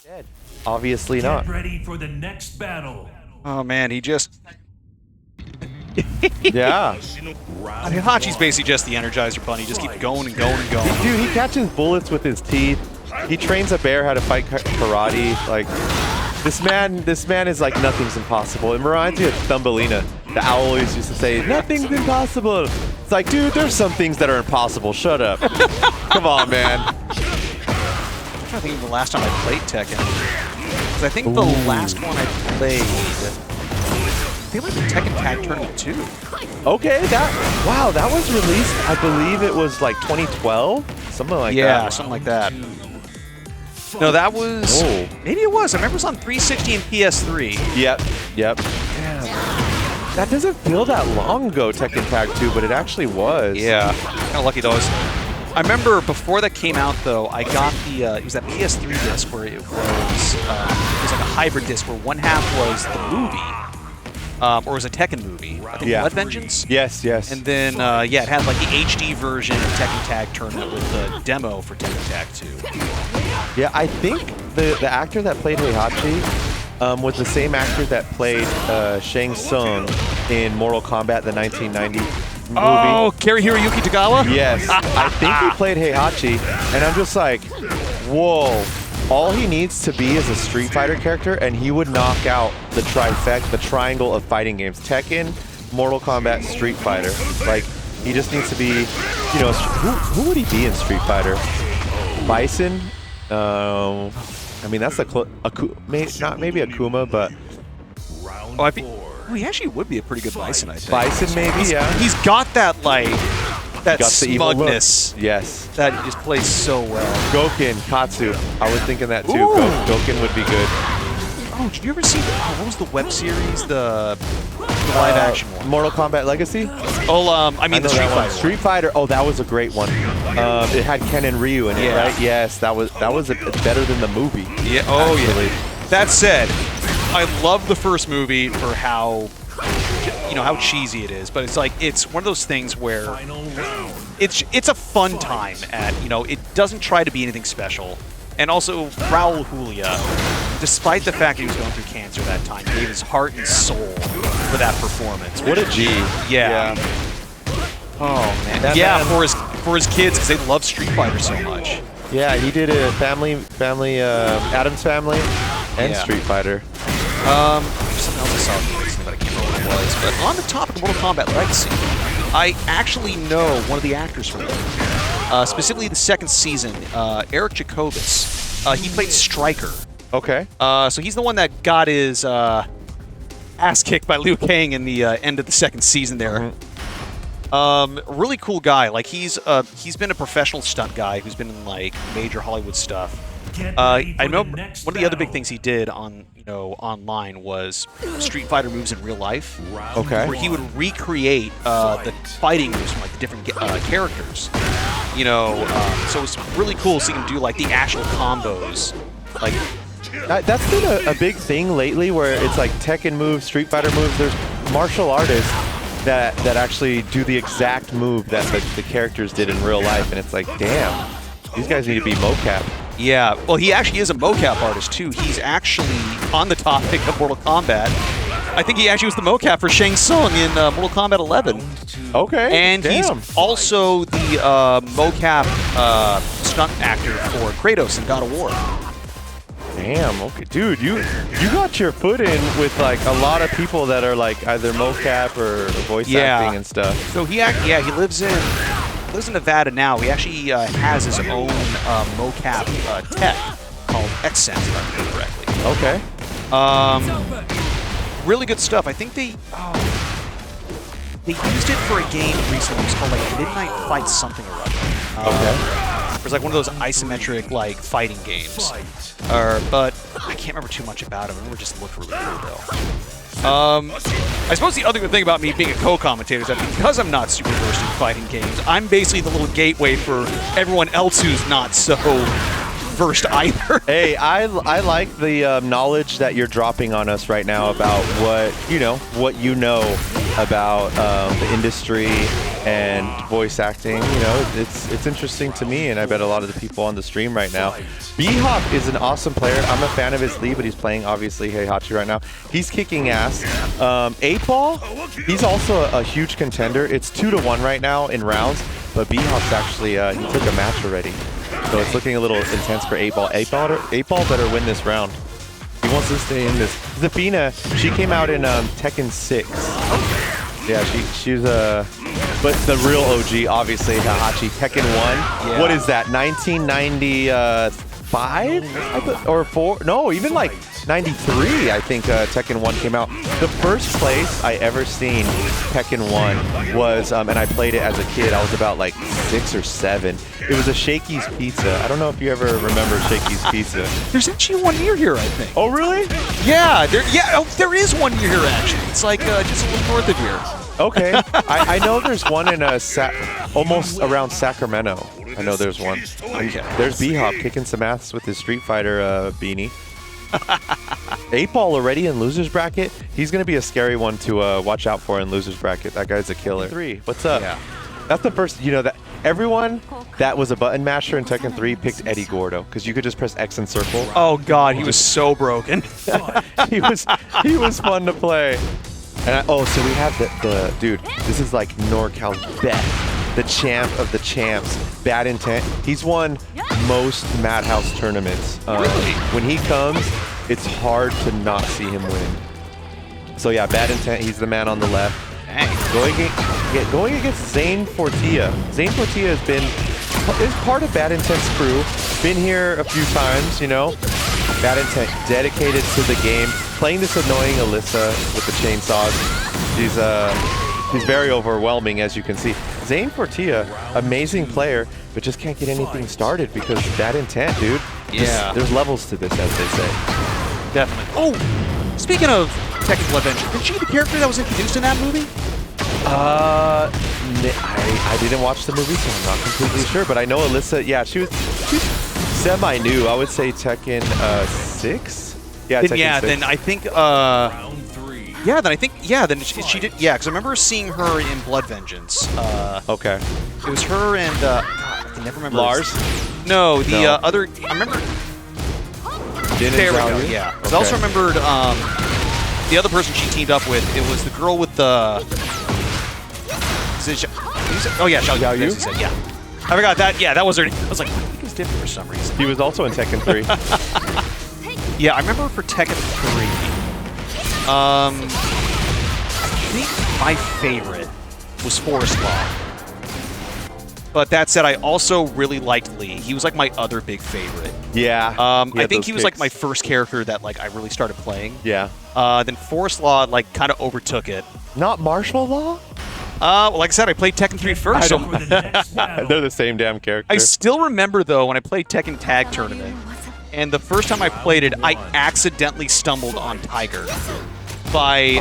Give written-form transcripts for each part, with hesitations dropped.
Dead. Obviously not. Get ready for the next battle. Oh man, he just... Yeah. Heihachi's basically just the Energizer Bunny. Just keep going and going and going. Dude, he catches bullets with his teeth. He trains a bear how to fight karate. Like, this man is like, nothing's impossible. It reminds me of Thumbelina. The owl always used to say, nothing's impossible. It's like, dude, there's some things that are impossible. Shut up. Come on, man. I'm trying to think of the last time I played Tekken. Because I think the last one I played, I feel like the Tekken Tag Tournament 2. Okay, wow, that was released, I believe it was like 2012? Something like that. Yeah, something like that. No, that was, maybe it was. I remember it was on 360 and PS3. Yep. Damn. That doesn't feel that long ago, Tekken Tag 2, but it actually was. Yeah, kind of lucky those. I remember before that came out, though, I got the, it was that PS3 disc where it was like a hybrid disc where one half was the movie, or it was a Tekken movie, I think Blood Vengeance? Yes. And then, yeah, it had like the HD version of Tekken Tag Tournament with the demo for Tekken Tag 2. Yeah, I think the actor that played Heihachi was the same actor that played Shang Tsung in Mortal Kombat, the 1990 movie. Oh, Hiroyuki Tagawa? Yes, I think he played Heihachi, and I'm just like, whoa. All he needs to be is a Street Fighter character, and he would knock out the trifecta, the triangle of fighting games. Tekken, Mortal Kombat, Street Fighter. Like, he just needs to be, you know, who would he be in Street Fighter? Bison? I mean, that's not maybe Akuma, but... Oh, I think he actually would be a pretty good Bison, I think. Bison, maybe, yeah. He's got that, like, that smugness. Yes. That he just plays so well. Gouken, Katsu. I was thinking that too. Gouken would be good. Oh, did you ever see what was the web series? The live action one? Mortal Kombat Legacy? Oh, I mean the Street Fighter. Street Fighter. Oh, that was a great one. It had Ken and Ryu in it, right? Yes, that was better than the movie. Yeah. Oh, yeah. That said, I love the first movie for how, you know, how cheesy it is, but it's like, it's one of those things where it's a fun time at, you know, it doesn't try to be anything special. And also, Raul Julia, despite the fact that he was going through cancer that time, gave his heart and soul for that performance. What a G. Yeah. Oh, man. Yeah, for his kids, because they love Street Fighter so much. Yeah, he did a Addams Family, and Street Fighter. Something else I saw recently, but I can't remember what it was. But on the topic of Mortal Kombat Legacy, I actually know one of the actors from it. Specifically the second season, Eric Jacobus. He played Stryker. Okay. So he's the one that got his ass kicked by Liu Kang in the end of the second season there. Really cool guy. Like, he's been a professional stunt guy who's been in like major Hollywood stuff. I know one of the other big things he did on, you know, online was Street Fighter moves in real life. Okay. Where he would recreate the fighting moves from like the different characters. You know, so it's really cool seeing him do like the actual combos. Like, that's been a big thing lately, where it's like Tekken moves, Street Fighter moves. There's martial artists that actually do the exact move that the characters did in real life, and it's like, damn, these guys need to be mocap. Yeah, well, he actually is a mocap artist, too. He's actually, on the topic of Mortal Kombat, I think he actually was the mocap for Shang Tsung in Mortal Kombat 11. Okay, and he's also the mocap stunt actor for Kratos in God of War. Damn, okay. Dude, you got your foot in with like a lot of people that are like either mocap or voice acting and stuff. So he lives in Nevada now. He actually has his own mocap tech called Xsense, if I remember correctly. Okay. Really good stuff. I think they used it for a game recently. It's called like Midnight Fight something or other. Okay. It was like one of those isometric like fighting games. But I can't remember too much about it. I remember it just looked really cool though. I suppose the other good thing about me being a co-commentator is that because I'm not super versed in fighting games, I'm basically the little gateway for everyone else who's not so versed either. Hey, I like the knowledge that you're dropping on us right now about what you know about the industry and voice acting. You know, it's interesting to me, and I bet a lot of the people on the stream right now. BHOP is an awesome player. I'm a fan of his lead, but he's playing obviously Heihachi right now. He's kicking ass. 8-Ball, he's also a huge contender. It's 2-1 right now in rounds, but BHOP's actually he took a match already, so it's looking a little intense for 8-Ball. 8-Ball better win this round. He wants to stay in this. Zafina, she came out in Tekken 6. Yeah, she's but the real OG, obviously, Heihachi. Tekken 1. Yeah. What is that, 1995? Or 4? No, even like 93, I think Tekken 1 came out. The first place I ever seen Tekken 1 was, and I played it as a kid, I was about like 6 or 7. It was a Shakey's Pizza. I don't know if you ever remember Shakey's Pizza. There's actually one near here, I think. Oh, really? Yeah, there is one near here, actually. It's like just a little north of here. Okay. I know there's one in almost around Sacramento. I know there's one. Okay. There's BHOP kicking some ass with his Street Fighter beanie. 8-Ball already in loser's bracket. He's going to be a scary one to watch out for in loser's bracket. That guy's a killer. 3. What's up? Yeah. That's the first, you know, that everyone that was a button masher in Tekken 3 picked Eddie Gordo because you could just press X and circle. Oh God, he was so broken. he was fun to play. And so we have the dude. This is like NorCal's best, the champ of the champs, BadIntent. He's won most Madhouse tournaments. Really? When he comes, it's hard to not see him win. So yeah, BadIntent. He's the man on the left. Dang. Going against Zanefortia. Zanefortia is part of BadIntent's crew. Been here a few times, you know. BadIntent dedicated to the game, playing this annoying Alyssa with the chainsaws. She's very overwhelming, as you can see. Zanefortia, amazing player, but just can't get anything started because BadIntent, dude. Yeah. There's levels to this, as they say. Definitely. Oh, speaking of Tekken Blood Vengeance, was she the character that was introduced in that movie? I didn't watch the movie, so I'm not completely sure, but I know Alyssa, yeah, she's semi-new. I would say Tekken 6? Yeah, Then, Tekken 6. Then I think, Round 3. yeah, then I think, yeah, then she did, yeah, because I remember seeing her in Blood Vengeance. Okay. It was her and, God, I can never remember. Lars? No, the No. other, I remember, Din there we and go, Zhao Yu? yeah. 'Cause Okay. I also remembered, the other person she teamed up with, it was the girl with the, oh yeah, Zhao Zhao Yu? Yu? Yeah. I forgot that, yeah, that was her name. I was like, I think it was different for some reason. He was also in Tekken 3. Yeah, I remember for Tekken 3, I think my favorite was Forest Law. But that said, I also really liked Lee. He was like my other big favorite. Yeah. I think he was like my first character that like I really started playing. Yeah. Then Forest Law like kind of overtook it. Not Martial Law? Well, like I said, I played Tekken 3 first. So For the next battle. They're the same damn character. I still remember though when I played Tekken Tag Tournament, and the first time I played it, I accidentally stumbled on Tiger. By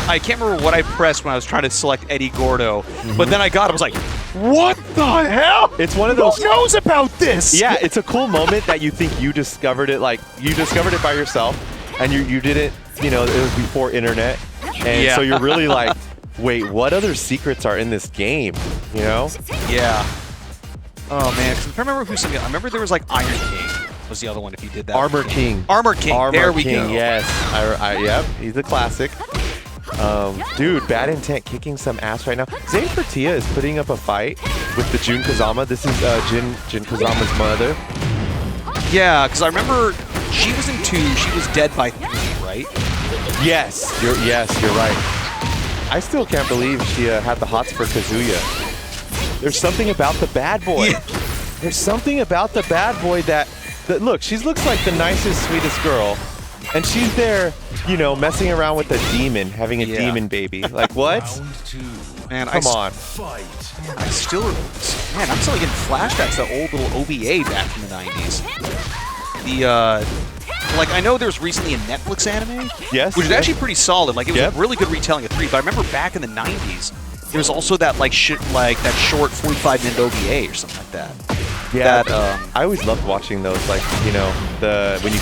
I can't remember what I pressed when I was trying to select Eddie Gordo, but then I got it. I was like, "What the hell?" It's one of those. Who knows about this? Yeah, it's a cool moment that you think you discovered it. Like you discovered it by yourself, and you didn't. You know, it was before internet, and Yeah. so you're really like, wait, what other secrets are in this game? You know? Yeah. Oh man, 'cause I remember who some. I remember there was like Iron King was the other one. If you did that. Armor King. Armor King. Armor there we King, go. Yes. Yep. He's a classic. Dude, BadIntent kicking some ass right now. Zanefortia is putting up a fight with the Jun Kazama. This is Jun Kazama's mother. Yeah, because I remember she was in 2. She was dead by 3, right? Yes, you're right. I still can't believe she had the hots for Kazuya. There's something about the bad boy. Yeah. There's something about the bad boy that look, she looks like the nicest, sweetest girl, and she's there, you know, messing around with a demon, having a demon baby. Like what? Round 2. Man, Come on. Fight. I'm still getting flashbacks to old little OVA back from the 90s. Like I know there's recently a Netflix anime, Yes. which is actually pretty solid. Like it was Yep. a really good retelling of 3. But I remember back in the 90s, there was also that like that short 45-minute OVA or something like that. Yeah. That, I always loved watching those. Like, you know, when you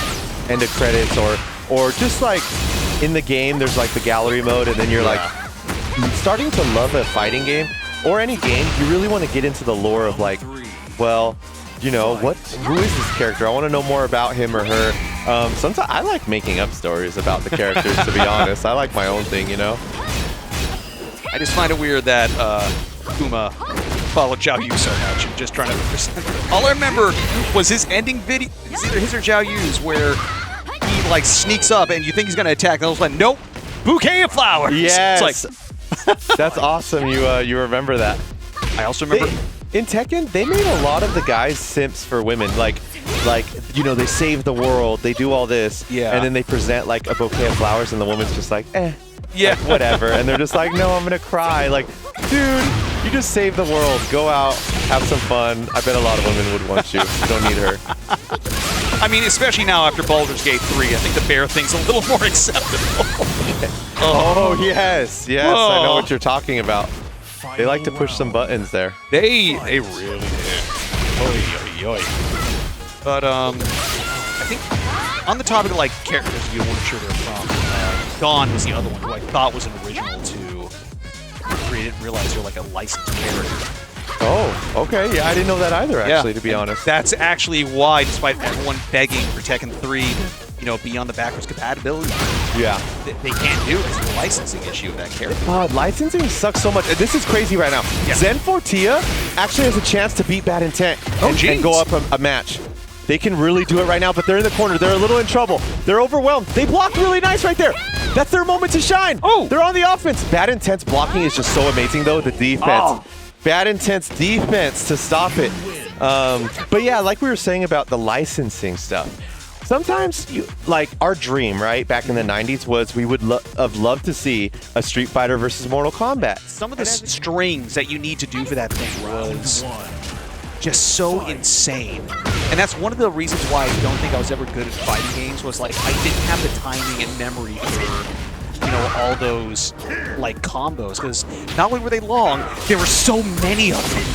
end of credits or just like in the game, there's like the gallery mode, and then you're like starting to love a fighting game. or any game, you really want to get into the lore of like, well, you know, who is this character? I want to know more about him or her. Sometimes I like making up stories about the characters, to be honest. I like my own thing, you know? I just find it weird that Kuma followed Zhao Yu so much and just trying to present. All I remember was his ending video, it's either his or Zhao Yu's, where he like sneaks up and you think he's going to attack, and I was like, nope, bouquet of flowers. Yes. It's like, that's awesome. You remember that. I also remember... In Tekken, they made a lot of the guys simps for women. Like, you know, they save the world, they do all this, yeah, and then they present like a bouquet of flowers, and the woman's just like, yeah, like, whatever. And they're just like, no, I'm gonna cry. Like, dude, you just saved the world. Go out, have some fun. I bet a lot of women would want you. You don't need her. I mean, especially now after Baldur's Gate 3, I think the bear thing's a little more acceptable. Oh, yes, yes, Whoa. I know what you're talking about. They like to push some buttons there. They really did. Oy, oy, oy. But I think on the topic of like characters you weren't sure they're from, Dawn was the other one who I thought was an original to. I didn't realize they're like a licensed character. Oh, okay. Yeah, I didn't know that either, actually, to be honest. That's actually why, despite everyone begging for Tekken 3, you know, be on the backwards compatibility, yeah, they can't do it because of the licensing issue of that character. Licensing sucks so much. This is crazy right now. Yeah. Zanefortia actually has a chance to beat BadIntent and go up a match. They can really do it right now, but they're in the corner. They're a little in trouble. They're overwhelmed. They blocked really nice right there. That's their moment to shine. Oh, they're on the offense. BadIntent's blocking is just so amazing, though. The defense. Oh. BadIntent's defense to stop it. But yeah, like we were saying about the licensing stuff. Sometimes, like our dream, right, back in the 90s was we would have loved to see a Street Fighter versus Mortal Kombat. Some of the strings that you need to do for that thing was just so insane. And that's one of the reasons why I don't think I was ever good at fighting games, was like I didn't have the timing and memory for, you know, all those like combos, because not only were they long, there were so many of them.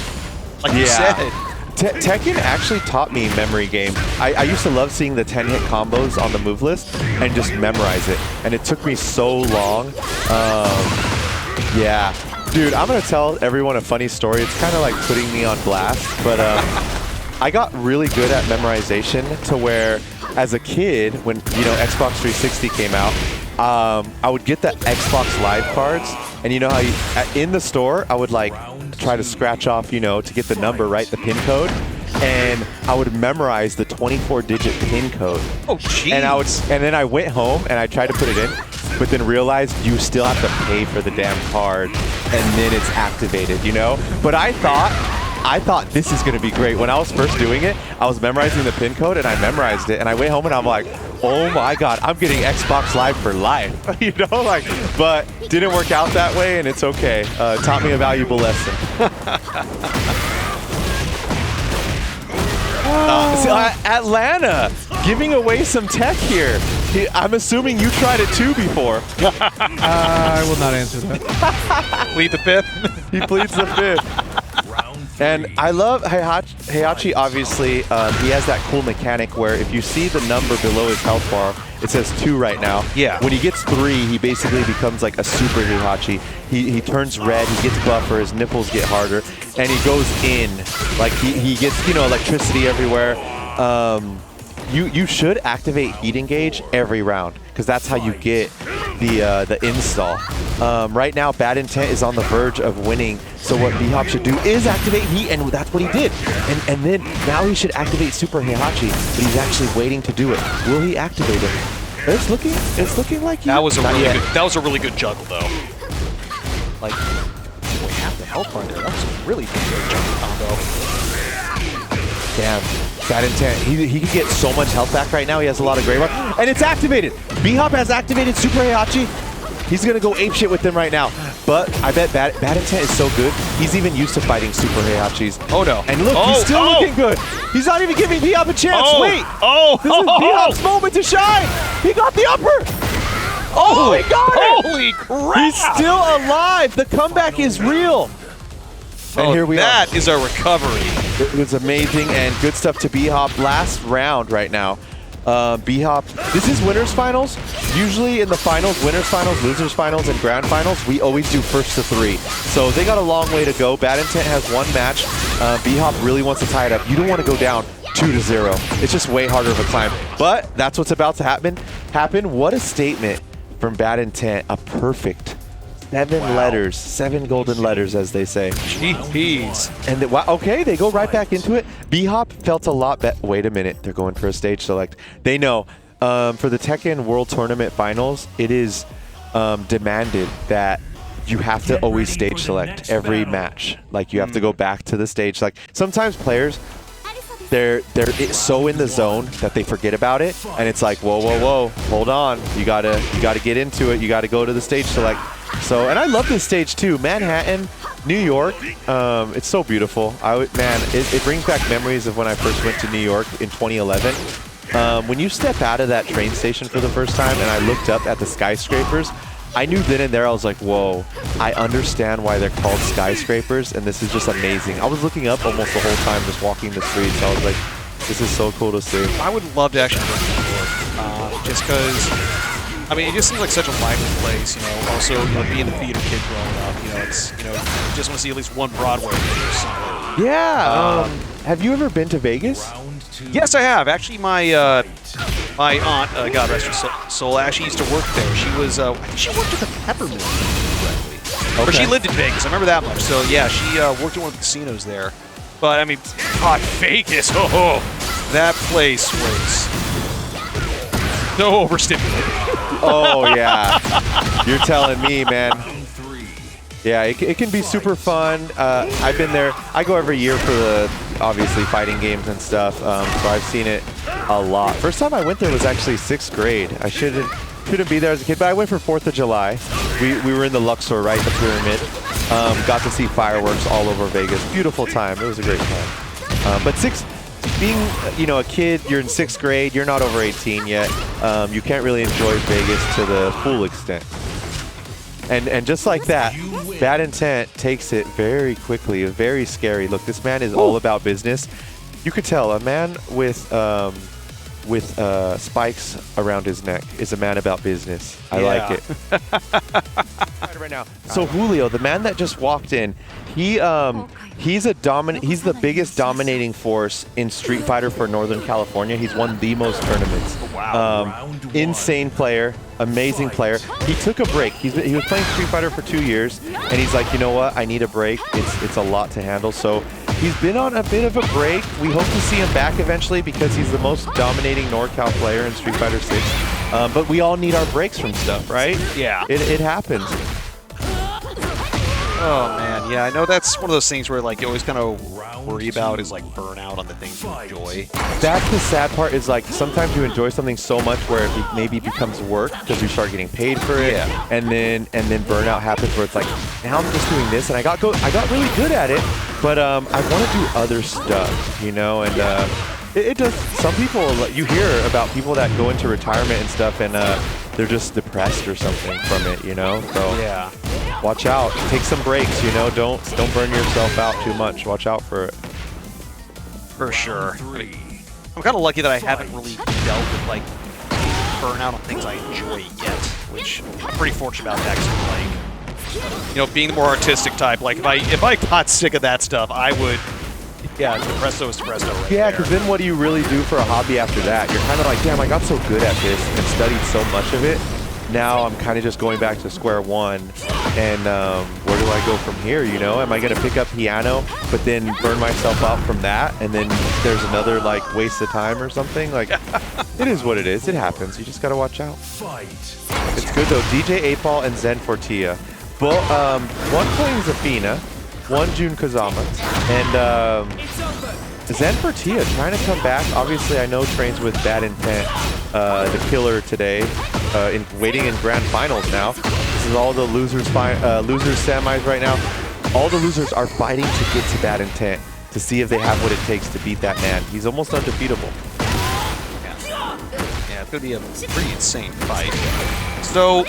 Like you said. Tekken actually taught me memory game. I used to love seeing the 10-hit combos on the move list and just memorize it. And it took me so long. Yeah. Dude, I'm going to tell everyone a funny story. It's kind of like putting me on blast. But I got really good at memorization to where, as a kid, when, you know, Xbox 360 came out, I would get the Xbox Live cards. And you know how in the store, I would like try to scratch off, you know, to get the number right, the pin code, and I would memorize the 24-digit pin code. Oh, jeez. And then I went home and I tried to put it in, but then realized you still have to pay for the damn card, and then it's activated, you know. But I thought this is gonna be great. When I was first doing it, I was memorizing the pin code and I memorized it, and I went home and I'm like, oh my God, I'm getting Xbox Live for life, you know, like, but didn't work out that way, and it's okay. Taught me a valuable lesson. Atlanta, giving away some tech here. I'm assuming you tried it too before. I will not answer that. Plead the fifth. He pleads the fifth. And I love Heihachi, obviously. He has that cool mechanic where if you see the number below his health bar, it says 2 right now. Yeah. When he gets 3, he basically becomes like a super Heihachi. He turns red, he gets buffer, his nipples get harder, and he goes in. Like he gets, you know, electricity everywhere. You should activate Heat Engage every round, because that's how you get the install. Right now, BadIntent is on the verge of winning, so what BHOP should do is activate Heat, and that's what he did. And then now he should activate Super Heihachi, but he's actually waiting to do it. Will he activate it? It's looking like he That was a really good juggle, though. Like, boy, half the health bar there. That was a really good juggle combo. Damn. BadIntent, he could get so much health back right now. He has a lot of gray bar. And it's activated. BHOP has activated Super Heihachi. He's going to go apeshit with them right now. But I bet BadIntent is so good, he's even used to fighting Super Heihachis. Oh, no. And look, he's still looking good. He's not even giving BHOP a chance. Wait. This is BHOP's moment to shine. He got the upper. Oh, he got it. Holy crap. He's still alive. The comeback is real. And here we are. That is a recovery. It was amazing and good stuff to BHOP. Last round right now. BHOP. This is winners finals. Usually in the finals, winners finals, losers finals, and grand finals, we always do first to 3. So they got a long way to go. BadIntent has 1 match. BHOP really wants to tie it up. You don't want to go down 2-0. It's just way harder of a climb. But that's what's about to happen. What a statement from BadIntent. A perfect 7 letters, 7 golden letters, as they say. Jeez. And wow, okay, they go right back into it. BHOP felt a lot better. Wait a minute, they're going for a stage select. They know for the Tekken World Tournament Finals, it is demanded that you have to always stage select every match. Like you have to go back to the stage. Like sometimes players, they're so in the zone that they forget about it, and it's like whoa, hold on, you gotta get into it. You gotta go to the stage select. So, and I love this stage too. Manhattan, New York, it's so beautiful. It brings back memories of when I first went to New York in 2011. When you step out of that train station for the first time and I looked up at the skyscrapers, I knew then and there I was like, whoa, I understand why they're called skyscrapers, and this is just amazing. I was looking up almost the whole time just walking the streets. I was like, this is so cool to see. I would love to actually go to New York, just because, I mean, it just seems like such a lively place, you know. Also, you know, being a theater kid growing up, you know, it's, you know, you just want to see at least one Broadway theater somewhere. Yeah. Have you ever been to Vegas? Yes, I have. Actually, my my aunt, God rest her soul, actually used to work there. She was, I think she worked at the Peppermint, correctly. Or she lived in Vegas. I remember that much. So yeah, she worked at one of the casinos there. But I mean, God, Vegas, oh, that place was so overstimulated. Oh yeah, you're telling me, man. Yeah, it can be super fun. I've been there. I go every year for the, obviously, fighting games and stuff, so I've seen it a lot. First time I went there was actually 6th grade. I shouldn't be there as a kid, but I went for 4th of July. We were in the Luxor, right, the pyramid. Got to see fireworks all over Vegas. Beautiful time. It was a great time. But being, you know, a kid, you're in 6th grade, you're not over 18 yet. You can't really enjoy Vegas to the full extent. And just like that, BadIntent takes it very quickly. Very scary. Look, this man is all about business. You could tell a man with spikes around his neck is a man about business. I like it. Right now. So Julio, the man that just walked in, he's the biggest dominating force in Street Fighter for Northern California. He's won the most tournaments. Wow. Insane player, amazing player. He took a break. He was playing Street Fighter for 2 years, and he's like, you know what? I need a break. It's a lot to handle. So he's been on a bit of a break. We hope to see him back eventually because he's the most dominating NorCal player in Street Fighter 6. But we all need our breaks from stuff, right? Yeah. It happens. Oh man, yeah, I know that's one of those things where like you always kind of worry about is like burnout on the things you enjoy. That's the sad part, is like sometimes you enjoy something so much where it maybe becomes work because you start getting paid for it, and then burnout happens where it's like, now I'm just doing this and I got really good at it, but I want to do other stuff, you know, and it does. Some people, you hear about people that go into retirement and stuff and they're just depressed or something from it, you know. So yeah, watch out. Take some breaks, you know. Don't burn yourself out too much. Watch out for it. for sure. I'm kind of lucky that I haven't really dealt with like burnout on things I enjoy yet, which I'm pretty fortunate about that. 'Cause like, you know, being the more artistic type, like if I got sick of that stuff, I would. Yeah, espresso is espresso right Yeah, there. because then what do you really do for a hobby after that? You're kind of like, damn, I got so good at this and studied so much of it. Now I'm kind of just going back to square one, and where do I go from here, you know? Am I going to pick up piano, but then burn myself out from that, and then there's another, like, waste of time or something? Like, it is what it is. It happens. You just got to watch out. It's good, though. DJ 8-Ball and Zanefortia. One playing Zafina, one Jun Kazama, and Zanefortia trying to come back. Obviously, I know trains with BadIntent, the killer today, waiting in grand finals now. This is all the losers semis right now. All the losers are fighting to get to BadIntent to see if they have what it takes to beat that man. He's almost undefeatable. Yeah, it's gonna be a pretty insane fight. So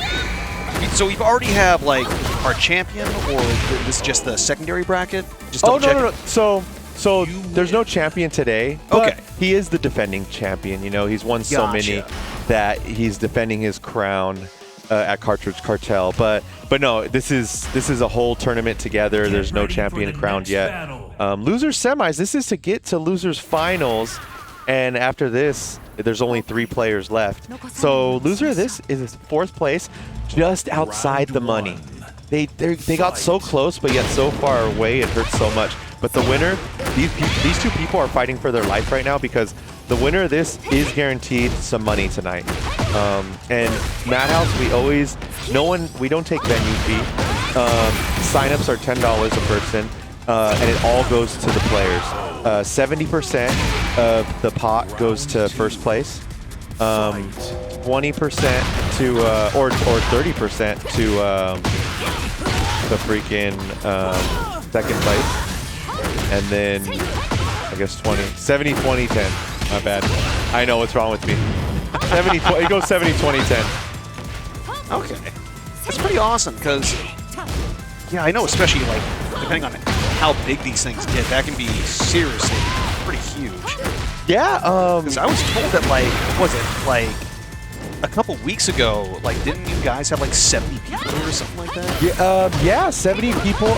we already have like our champion, or this is just the secondary bracket? Just Oh no. So So there's no champion today. But Okay. he is the defending champion. You know, he's won so many Gotcha. that he's defending his crown at Cartridge Cartel. But no, this is a whole tournament together. There's no champion crowned yet. Losers semis. This is to get to losers finals, and after this, there's only 3 players left. So loser of this is 4th place, just outside the money. They got so close, but yet so far away. It hurts so much. But the winner, these 2 people are fighting for their life right now because the winner of this is guaranteed some money tonight. And Madhouse, we don't take venue fee. Signups are $10 a person, and it all goes to the players. 70% of the pot goes to first place. 20% to or 30% to the freaking second place, and then I guess 70, 20, 10. My bad. I know what's wrong with me. 70, it goes 70, 20, 10. Okay. That's pretty awesome because, yeah, I know, especially like depending on how big these things get, that can be seriously pretty huge. Yeah. Because I was told that, like, what was it, like, a couple weeks ago, like, didn't you guys have like 70 people or something like that? Yeah, 70 people.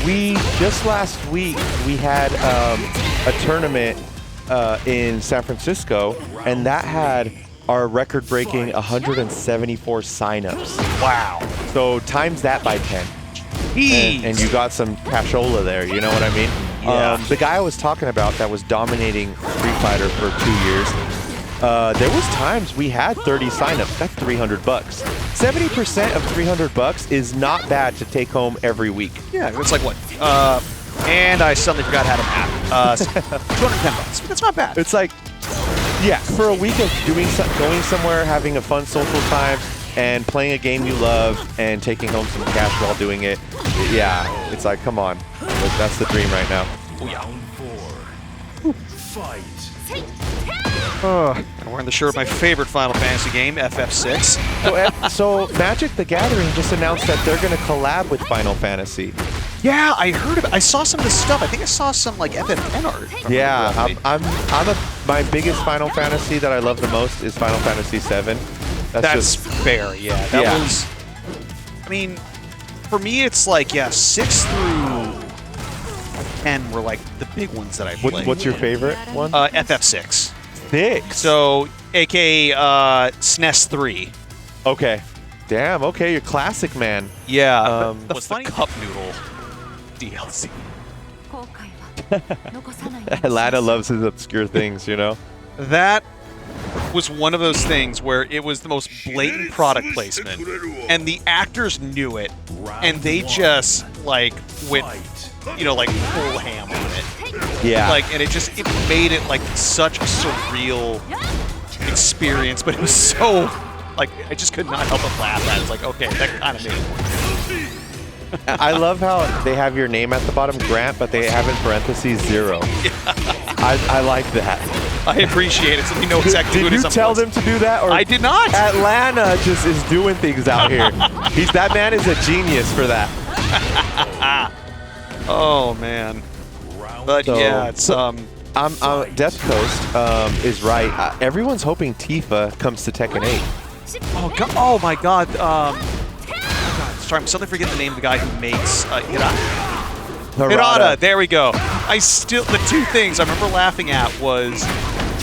We just last week we had a tournament in San Francisco, and that had our record-breaking 174 signups. Wow. So times that by 10. And you got some cashola there, you know what I mean? Yeah. The guy I was talking about that was dominating Street Fighter for 2 years, there was times we had 30 signups. That's $300. 70% of $300 is not bad to take home every week. Yeah, it's like what? And I suddenly forgot how to math. $210. That's not bad. It's like, yeah, for a week of going somewhere, having a fun social time, and playing a game you love, and taking home some cash while doing it. Yeah, it's like, come on, that's the dream right now. Round 4. Fight. I'm wearing the shirt of my favorite Final Fantasy game, FF6. So Magic the Gathering just announced that they're going to collab with Final Fantasy. Yeah, I heard of it. I saw some of this stuff. I think I saw some like FF10 art. if I Yeah, remember correctly. my biggest Final Fantasy that I love the most is Final Fantasy VII. That's fair, yeah. That Yeah. was, I mean, for me, it's like, yeah, 6 through 10 were like the big ones that I played. What's your favorite one? FF6. 6. So, aka SNES 3. Okay. Damn, okay, you're classic, man. Yeah. The was the Cup Noodle DLC. Lana loves his obscure things, you know? That was one of those things where it was the most blatant product placement, and the actors knew it, and they just, like, went, you know, like, full ham on it. Yeah. Like, and it made it, like, such a surreal experience, but it was so, like, I just could not help but laugh at it. It's like, okay, that kind of made it work. I love how they have your name at the bottom, Grant, but they have in parentheses 0. I like that. I appreciate it, so we know exactly who it Did is. you tell them to do that? Or I did not. Atlanta just is doing things out here. That man is a genius for that. Oh man. But So- yeah, it's Death Coast is right. Everyone's hoping Tifa comes to Tekken 8. oh god, oh my god. Sorry, I'm suddenly forgetting the name of the guy who makes Hirata. There we go. The 2 things I remember laughing at was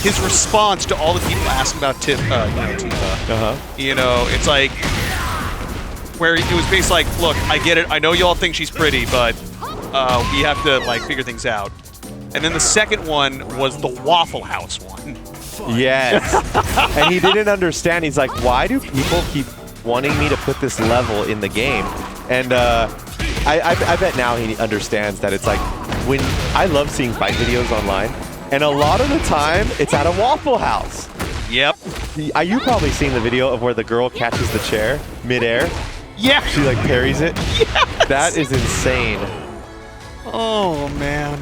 his response to all the people asking about Tifa. You know, it's like where it was basically like, look, I get it. I know y'all think she's pretty, but we have to like figure things out. And then the second one was the Waffle House one. Yes. And he didn't understand. He's like, why do people keep wanting me to put this level in the game? And I bet now he understands that it's like, when I love seeing fight videos online, and a lot of the time it's at a Waffle House. Yep. You probably seen the video of where the girl catches the chair midair. Yeah. She like parries it. Yes. That is insane. Oh man.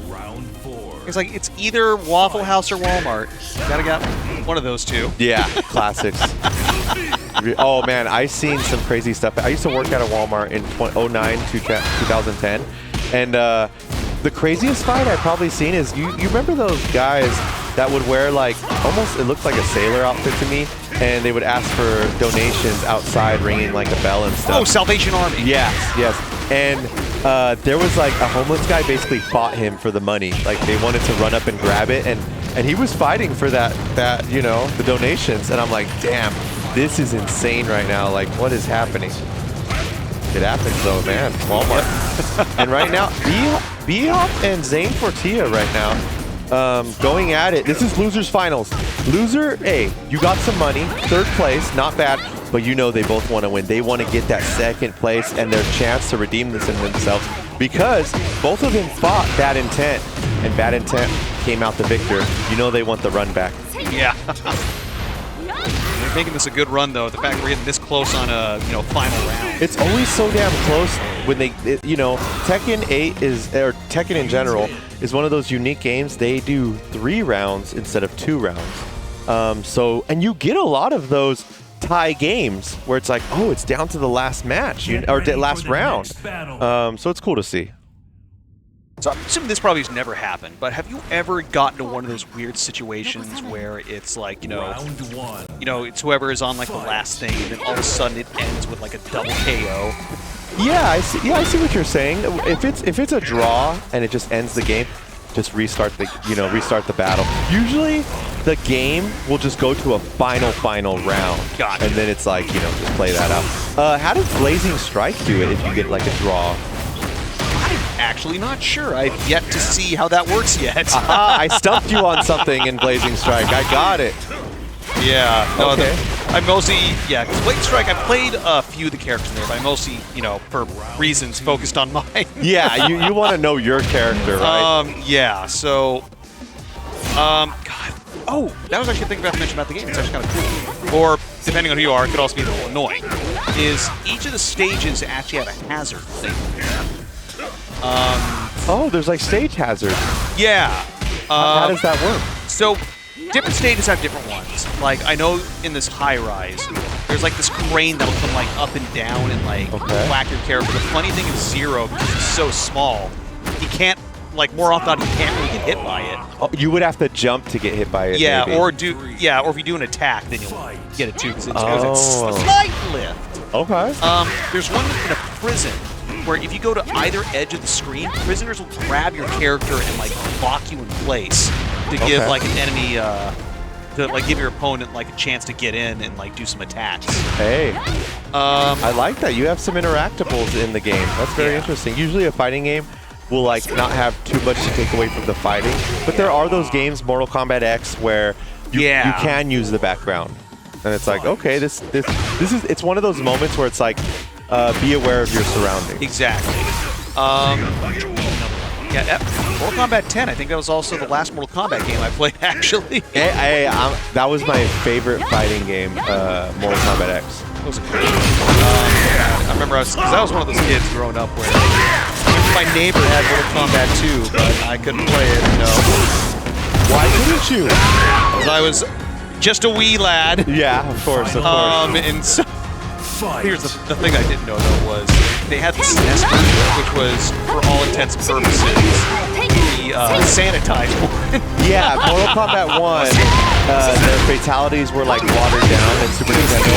Round 4. It's like it's either Waffle House or Walmart. Gotta get one of those 2. Yeah, classics. Oh man, I've seen some crazy stuff. I used to work at a Walmart in 2009 to 2010, and The craziest fight I've probably seen is, you remember those guys that would wear like, almost, it looked like a sailor outfit to me, and they would ask for donations outside ringing like a bell and stuff. Oh, Salvation Army. Yes, yes. And there was like a homeless guy basically fought him for the money. Like they wanted to run up and grab it, and he was fighting for that you know, the donations. And I'm like, damn, this is insane right now. Like, what is happening? It happens though, man. Walmart. And right now, BHOP and Zanefortia right now, going at it. This is losers finals. Loser A, you got some money, 3rd place, not bad, but you know they both want to win. They want to get that 2nd place and their chance to redeem this in themselves, because both of them fought BadIntent, and BadIntent came out the victor. You know they want the run back. Yeah. They're making this a good run though. The fact we're getting this close on a final round. It's always so damn close when Tekken 8 is, or Tekken in general, is one of those unique games. They do 3 rounds instead of 2 rounds. And you get a lot of those tie games where it's like, oh, it's down to the last match or the last round. So it's cool to see. So I'm assuming this probably has never happened, but have you ever gotten to one of those weird situations where it's like, Round 1. it's whoever is on like the last thing, and then all of a sudden it ends with like a double KO? Yeah, I see. Yeah, I see what you're saying. If it's a draw and it just ends the game, just restart the battle. Usually, the game will just go to a final round. Gotcha. And then it's like, just play that out. How does Blazing Strike do it if you get like a draw? Actually not sure. I've yet to see how that works yet. I stumped you on something in Blazing Strike. I got it. Yeah. No, okay. I mostly, because Blazing Strike, I played a few of the characters in there, but I mostly, for reasons, focused on mine. Yeah, you want to know your character, right? Yeah, so, God. Oh, that was actually a thing I forgot to mention about the game. It's actually kind of cool. Or, depending on who you are, it could also be a little annoying. Is each of the stages actually have a hazard thing. Oh, there's like stage hazards. Yeah. How does that work? So, different stages have different ones. Like, I know in this high-rise, there's like this crane that'll come like up and down and like whack your character. The funny thing is Zero, because he's so small, he can't, like more often than not, he can't really get hit by it. Oh, you would have to jump to get hit by it. Yeah, maybe. or if you do an attack, then you'll get it too, because it goes at slight lift. Okay. There's one in a prison where if you go to either edge of the screen, prisoners will grab your character and like lock you in place to give like an enemy, to like give your opponent like a chance to get in and like do some attacks. Hey, I like that. You have some interactables in the game. That's very interesting. Usually a fighting game will like not have too much to take away from the fighting, but there are those games, Mortal Kombat X, where you can use the background, and it's like, okay, this is, it's one of those moments where it's like, be aware of your surroundings. Exactly. Mortal Kombat 10, I think that was also the last Mortal Kombat game I played, actually. That was my favorite fighting game, Mortal Kombat X. That was great. I remember because I was one of those kids growing up where my neighbor had Mortal Kombat 2, but I couldn't play it, Why couldn't you? Because I was just a wee lad. Yeah, of course, of course. And so, here's the thing I didn't know, though, was they had the SNES version, which was, for all intents and purposes, the sanitized one. Yeah, Mortal Kombat 1, the fatalities were like watered down in Super Nintendo,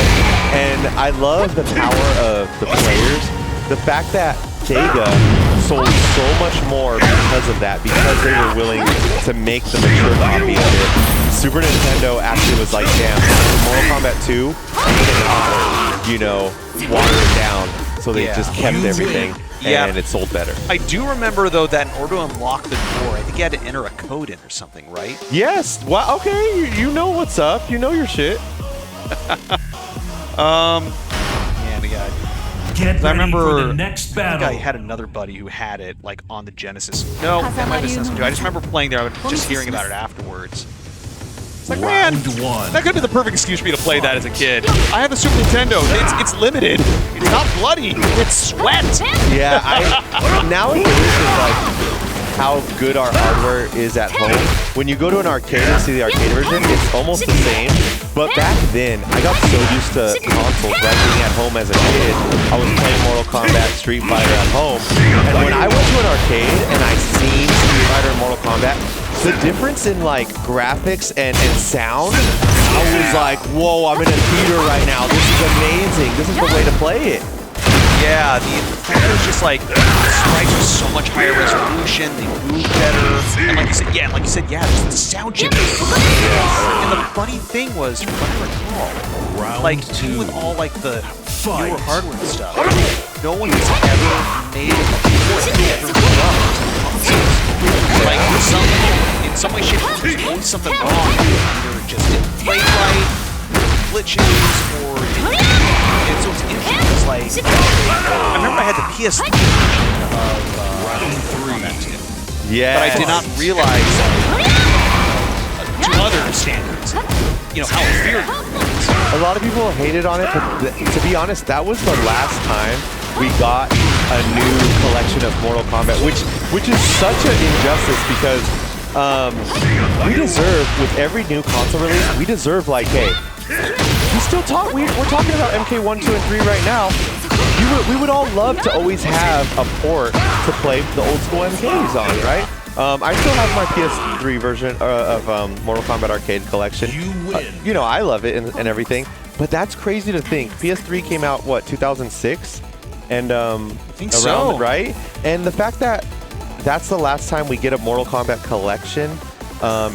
and I love the power of the players. The fact that Sega sold so much more because of that, because they were willing to make the mature copy of it. Super Nintendo actually was like, damn, Mortal Kombat 2, watered it down, so they just kept everything, and it sold better. I do remember, though, that in order to unlock the door, I think you had to enter a code in or something, right? Yes. Well, okay, you know what's up. You know your shit. Get I remember for the next battle. I had another buddy who had it like on the Genesis. No, that might have been SNES. I just remember playing there, just hearing about it afterwards. It's like, man, that could be the perfect excuse for me to play that as a kid. I have a Super Nintendo. It's limited. It's not bloody. It's sweat. Yeah, nowadays it's like, how good our hardware is at home. When you go to an arcade and see the arcade version, it's almost the same. But back then, I got so used to consoles, right? Being at home as a kid, I was playing Mortal Kombat, Street Fighter at home. And when I went to an arcade and I seen Street Fighter and Mortal Kombat, the difference in like graphics and sound, I was like, whoa, I'm in a theater right now. This is amazing. This is the way to play it. Yeah, the fact that it's just like the sprites are so much higher resolution, they move better, and like you said, just the sound chip. And the funny thing was, from what I recall, like even with all like the newer hardware and stuff, no one has ever made a port ever like in some way, shape, or form, there's always something wrong. Either just didn't play right, glitches, or and so it's interesting because like I remember I had the PS3 of Round 3. Yeah. But I did not realize to other standards, how inferior it was. A lot of people hated on it, but to be honest, that was the last time we got a new collection of Mortal Kombat, which is such an injustice because we deserve, with every new console release, we deserve like, hey, we're talking about MK1, 2, and 3 right now. We would all love to always have a port to play the old school MKs on, right? I still have my PS3 version of Mortal Kombat Arcade Collection. I love it and everything, but that's crazy to think. PS3 came out, what, 2006? And I think so, right? And the fact that that's the last time we get a Mortal Kombat collection,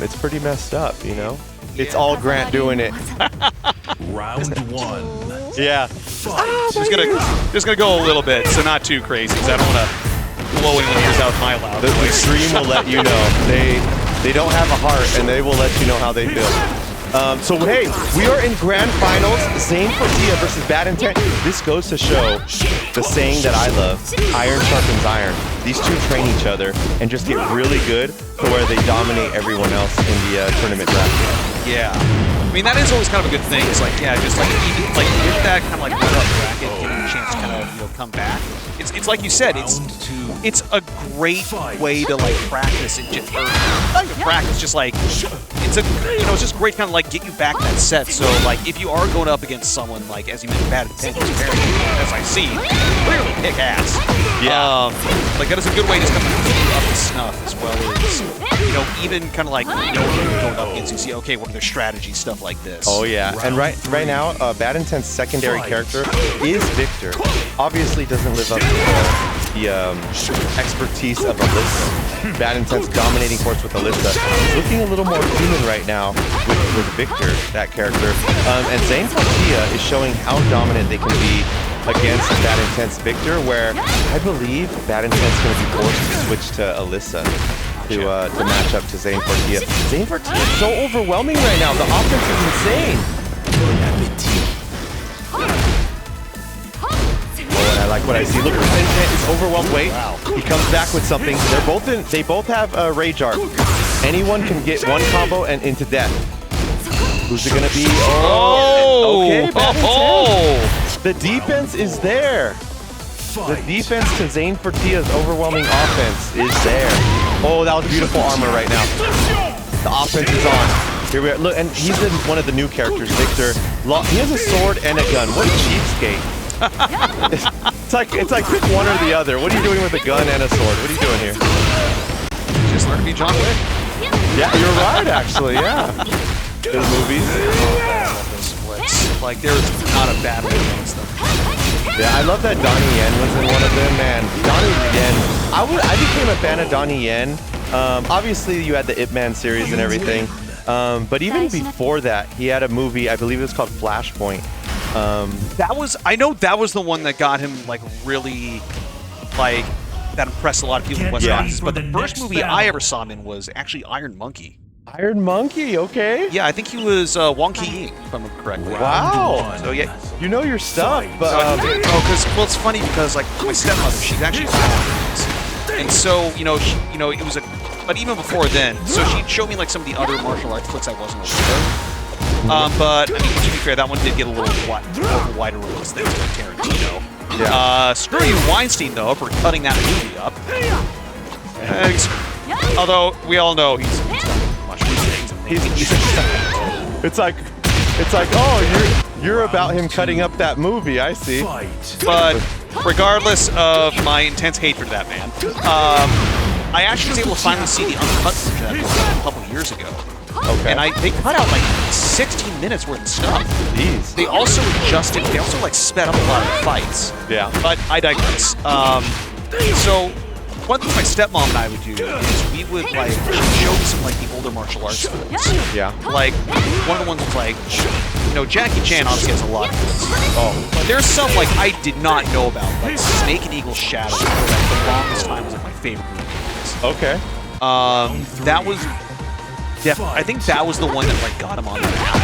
it's pretty messed up, Yeah. It's all Grant doing it. Round 1. Yeah. Just gonna go a little bit, so not too crazy, because I don't want to blow anyone's ears out with my loud The voice. stream will let you know. They don't have a heart, and they will let you know how they feel. So hey, we are in grand finals. Zanefortia versus BadIntent. This goes to show the saying that I love: iron sharpens iron. These two train each other and just get really good to where they dominate everyone else in the tournament bracket. Yeah. I mean, that is always kind of a good thing. It's like, just like even like with that kind of like run up bracket, giving you a chance to kind of come back. It's like you said, it's a great way to like practice and just not even practice, just like it's just great to kind of like get you back in that set. So like if you are going up against someone like, as you mentioned, BadIntent, as I see, clearly kick ass. Yeah. Like that is a good way to just kind of get you up to snuff, as well as even kind of like going up against you, see, okay, what are their strategies, stuff like this. Oh yeah, and right now, BadIntent's secondary character is Victor. Obviously, doesn't live up to the expertise of Alyssa. BadIntent's dominating force with Alyssa. Looking a little more human right now with Victor, that character. And Zanefortia is showing how dominant they can be against BadIntent's Victor, where I believe BadIntent's going to be forced to switch to Alyssa to match up to Zanefortia. Zanefortia is so overwhelming right now. The offense is insane. Oh, and I like what I see. Look, BadIntent is overwhelmed. Wait, he comes back with something. They both have a rage art. Anyone can get one combo and into death. Who's it gonna be? Oh, okay, BadIntent. The defense is there. The defense to Zanefortia's overwhelming offense is there. Oh, that was beautiful armor right now. The offense is on. Here we are. Look, and he's in one of the new characters, Victor. He has a sword and a gun. What a cheapskate. it's like pick one or the other. What are you doing with a gun and a sword? What are you doing here? Just learn to be John Wick. Yeah, you're right, actually. Yeah. Good movies. Like, there's not a bad way against them. Yeah, I love that Donnie Yen was in one of them, man. Donnie Yen. I became a fan of Donnie Yen. Obviously, you had the Ip Man series and everything. But even before that, he had a movie, I believe it was called Flashpoint. I know that was the one that got him, like, really, like, that impressed a lot of people in West Indies. But the first movie I ever saw him in was actually Iron Monkey. Iron Monkey, okay. Yeah, I think he was Wong Ki-ying, if I remember correctly. Wow. So, yeah. You know your stuff, but... well, it's funny because, like, my stepmother, she's actually and so, it was but even before then, so she'd show me, like, some of the other martial arts flicks I wasn't aware of. But, I mean, to be fair, that one did get a little wider release than Tarantino. Yeah. Screw you, Weinstein, though, for cutting that movie up. Although we all know he's much It's like, oh, you're about him cutting up that movie. I see. But regardless of my intense hatred of that man, I actually was able to finally see the uncut version of that a couple years ago. Okay. And they cut out like 16 minutes worth of stuff. Jeez. They also adjusted, they also like sped up a lot of the fights. Yeah. But I digress. So one thing my stepmom and I would do is we would like show some like the older martial arts films. Yeah. Like one of the ones was like, you know, Jackie Chan obviously has a lot of films. Oh. But there's some like I did not know about, like Snake and Eagle Shadow for like the longest time was like my favorite movie. Okay. That was I think that was the one that like got him on the map.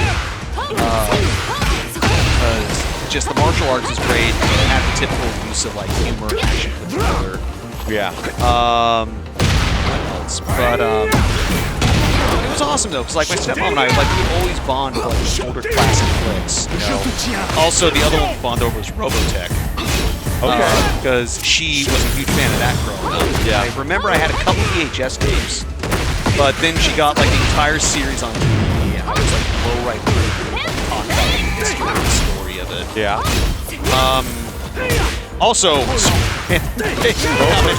Because just the martial arts is great. It had the typical use of like humor, action put together. Yeah. What else? But it was awesome though, because like my stepmom and I like we always bond with like the older classic flicks. You know. Also, the other one we bond over was Robotech. Okay. Because she was a huge fan of that growing up. Yeah. I remember I had a couple VHS tapes, but then she got like the entire series on DVD, and I was like blow right through it, like talking about the history and the story of it. Yeah. Also,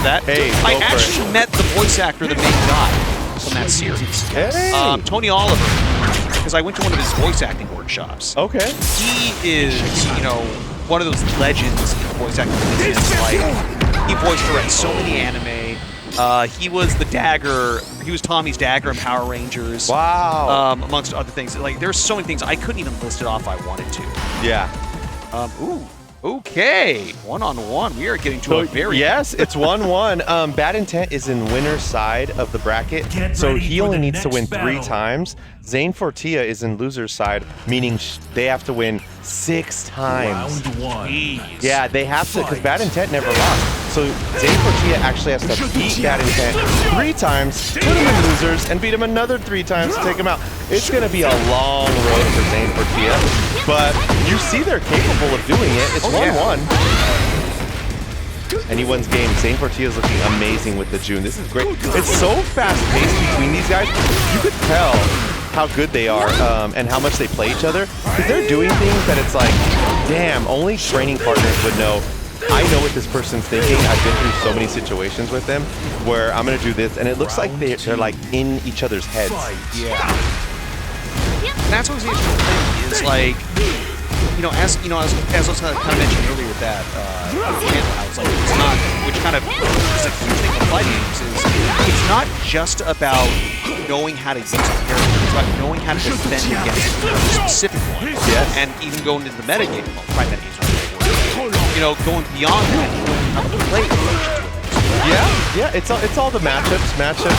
that Hey, I go for actually met the voice actor that made Guy from that series. Hey. Tony Oliver, because I went to one of his voice acting workshops. Okay. He is, you know, one of those legends in the voice acting business. Like, he voice directs so many anime. He was the Dagger. He was Tommy's Dagger in Power Rangers. Wow. Amongst other things. Like, there's so many things I couldn't even list it off if I wanted to. Yeah. Ooh. Okay. One-on-one. We are getting to a very... Yes, it's 1-1. BadIntent is in winner's side of the bracket, so he only needs to win 3 times. Zanefortia is in loser's side, meaning they have to win 6 times. Round 1. Yeah, they have to, because BadIntent never lost. So Zanefortia actually has to beat BadIntent 3 times, put him in losers, and beat him another 3 times to take him out. It's going to be a long road for Zanefortia, but you see they're capable of doing it. It's 1-1. And he wins game. Zanefortia is looking amazing with the June. This is great. It's so fast-paced between these guys. You could tell how good they are and how much they play each other. Because they're doing things that it's like, damn, only training partners would know. I know what this person's thinking. I've been through so many situations with them where I'm going to do this, and it looks like they're like in each other's heads. Yeah. That's what was the interesting thing is like, you know, as I was kind of mentioned earlier with that, I was like, it's not, which kind of is a huge thing with fighting games is it's not just about knowing how to use a character, it's about knowing how to defend against a specific one. Yes. And even going into the metagame, well, probably metagame's not the right word. You know, going beyond that, knowing how to play Yeah, it's all the matchup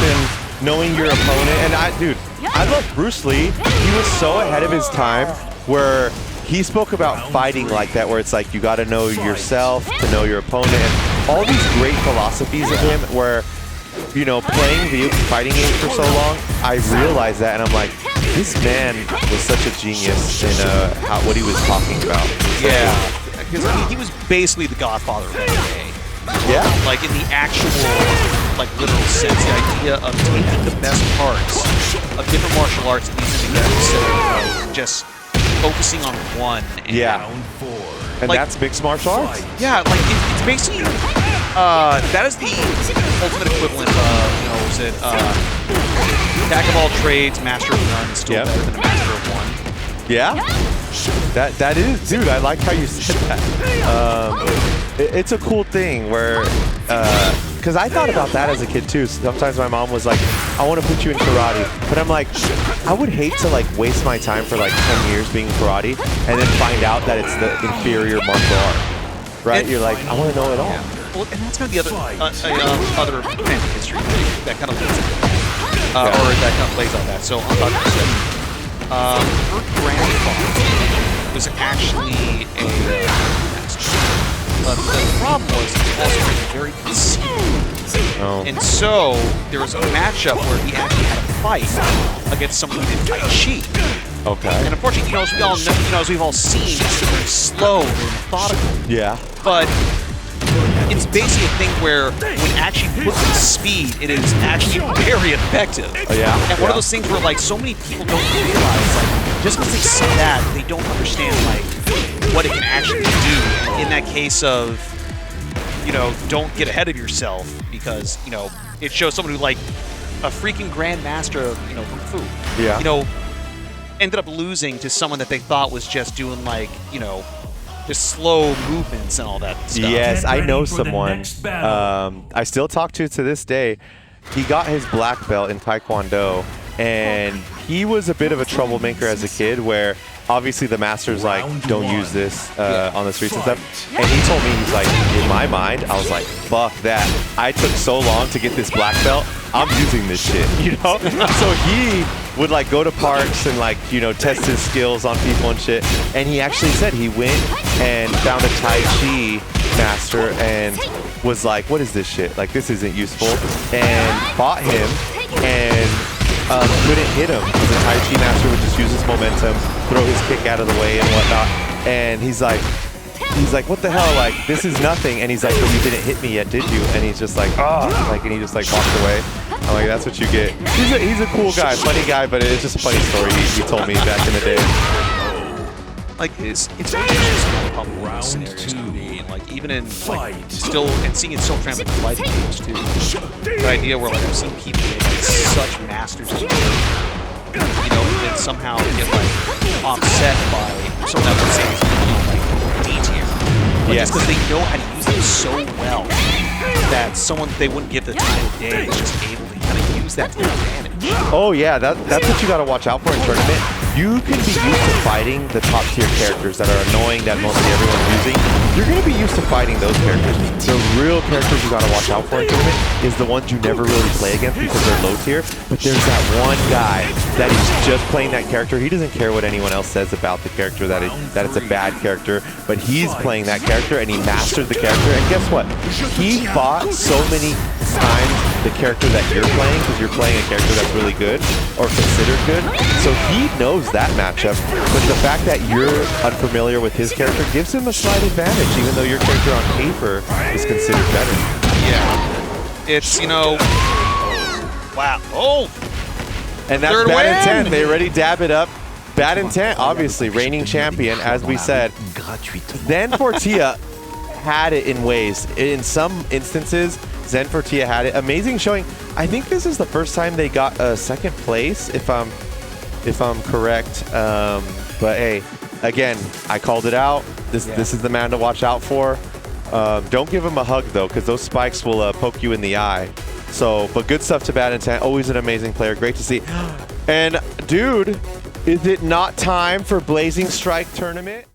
and knowing your opponent. And I love Bruce Lee. He was so ahead of his time where he spoke about fighting like that, where it's like you got to know yourself to know your opponent, and all these great philosophies of him. Where, you know, playing fighting games for so long, I realized that, and I'm like, this man was such a genius in what he was talking about. Yeah, because I mean, he was basically the godfather of MMA. Yeah, like in the actual, like literal sense, the idea of taking the best parts of different martial arts and using them together instead of just focusing on one. And Round 4. And like, that's mixed martial arts. Yeah, like it's basically that is the ultimate equivalent of, you know, is it Jack of all trades, master of none is still better than a master of one. Yeah, that is, dude. I like how you said that. It's a cool thing where, because I thought about that as a kid too. Sometimes my mom was like, I want to put you in karate, but I'm like, I would hate to like waste my time for like 10 years being karate and then find out that it's the inferior martial art, right? You're like, I want to know it all. Yeah. Well, and that's kind of the other family history thing that kind of leads into that, or that kind of plays on that. So on top of that, her grandfather was actually a master. But the problem was he also very conceited. Oh. And so there was a matchup where he actually had a fight against someone who did Tai Chi. Okay. And unfortunately, you know, as we all know, as we've all seen, it's very slow, very methodical. Yeah. But it's basically a thing where when actually put with speed, it is actually very effective. Oh, yeah? And one of those things where like so many people don't realize, like, just because they see that, they don't understand like what it can actually do. In that case of, you know, don't get ahead of yourself, because, you know, it shows someone who, like, a freaking grandmaster of, you know, kung fu, Yeah. you know, ended up losing to someone that they thought was just doing, like, you know, just slow movements and all that stuff. Yes, I know for the someone. next battle. I still talk to this day. He got his black belt in Taekwondo, and he was a bit of a troublemaker as a kid, where obviously the master's like, don't use this on the streets and stuff. And he told me, he's like, in my mind, I was like, fuck that. I took so long to get this black belt. I'm using this shit, you know? So he would like go to parks and like, you know, test his skills on people and shit. And he actually said he went and found a Tai Chi master and was like, what is this shit? Like, this isn't useful. And fought him and couldn't hit him. The Tai Chi master would just use his momentum, throw his kick out of the way and whatnot. And he's like, what the hell? Like, this is nothing. And he's like, but you didn't hit me yet, did you? And he's just like, oh, like, and he just like walked away. I'm like, that's what you get. He's a cool guy, funny guy, but it's just a funny story he told me back in the day. Like, it's really interesting how public these scenarios can be, and like even in like still and seeing it still translate to fighting games too. The idea where like I've seen people get like such masters of the game, you know, and then somehow get like offset by someone that would say is, you know, like D tier. Like, Yes. just because they know how to use them so well that someone they wouldn't give the time of day is just able to kind of use that to their advantage. Oh yeah, that's what you gotta watch out for in tournament. You can be used to fighting the top tier characters that are annoying that mostly everyone's using. You're gonna be used to fighting those characters. The real characters you gotta watch out for in tournament is the ones you never really play against because they're low tier. But there's that one guy that is just playing that character. He doesn't care what anyone else says about the character, that it's a bad character, but he's playing that character and he mastered the character. And guess what? He fought so many times the character that you're playing, because you're playing a character that's really good or considered good. So he knows that matchup, but the fact that you're unfamiliar with his character gives him a slight advantage, even though your character on paper is considered better. Yeah, it's, you know, wow. Oh, And that's Third BadIntent. win. They already dab it up. BadIntent, obviously, reigning champion, as we said. Zanefortia had it in ways. In some instances, Zanefortia had it. Amazing showing. I think this is the first time they got a second place, if I'm correct. But hey, again, I called it out. This is the man to watch out for. Don't give him a hug though, because those spikes will poke you in the eye. So, but good stuff to BadIntent. Always an amazing player. Great to see. And dude, is it not time for Blazing Strike tournament?